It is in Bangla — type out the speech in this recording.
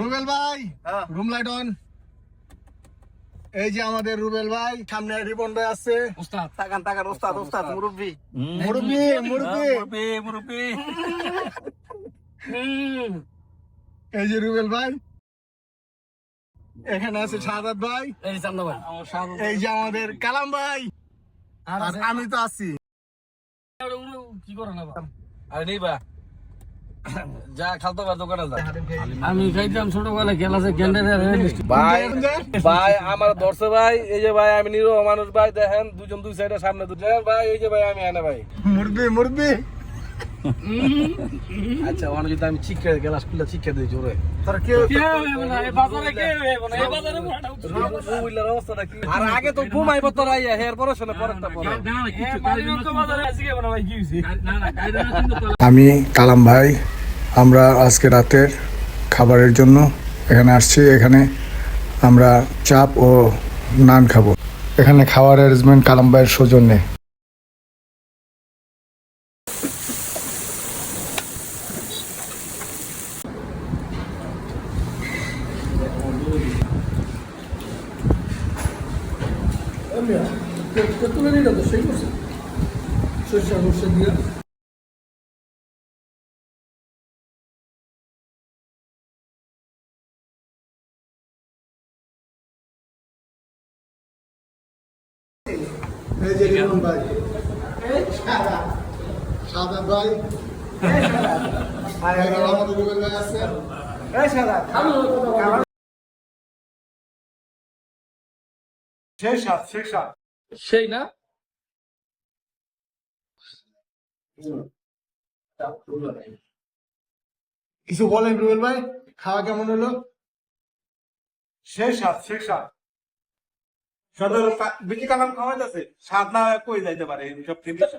রুবেল ভাই রুম লাইট অন। এই যে আমাদের রুবেল ভাই, সামনে রিপন ভাই আছে। উস্তাদ তাকান উস্তাদ মুরব্বি মুরব্বি এই যে রুবেল ভাই, এখানে আছে শাহাদাত ভাই, এই চান্দা ভাই এই যে আমাদের কালাম ভাই, আর আমি তো আছি। কি করে না আরে নেই বা যা খালতো বার দোকানে যা। আমি খাইতাম ছোটবেলায় খেলাছে ক্যান্ডেলের ভাই আমার ধরছে ভাই, এই যে ভাই আমি নিরহ মানুষ ভাই, দেখেন দুজন দুই সাইডে সামনে দুজন ভাই, এই যে ভাই আমি এনে ভাই। মুরব্বি আচ্ছা ওখানে যদি আমি শিক্ষা গ্লাস খুলে শিক্ষা দিই জোরে, তোর কেউ অবস্থাটা কি? আর আগে তো ঘুমাইবো তোর আইয়া হের পরে শোনে পরেরটা পরে। আমি কালাম ভাই, আমরা আজকে রাতের খাবারের জন্য এখানে আসছি। এখানে আমরা চাপ ও নান খাবো। এখানে খাওয়ার অ্যারেঞ্জমেন্ট কালাম ভাইয়ের সৌজন্যে। এই যে রিপন ভাই, শাহাদাত ভাই, আর এখানে আমাদের রুবেল ভাই আছে। সেই না কিছু বলেন রুবেল ভাই, খাওয়া কেমন হলো? শেষ সদর বিটি কালাম খাওয়া যাচ্ছে, স্বাদ না কই যাইতে পারে এইসব জিনিস।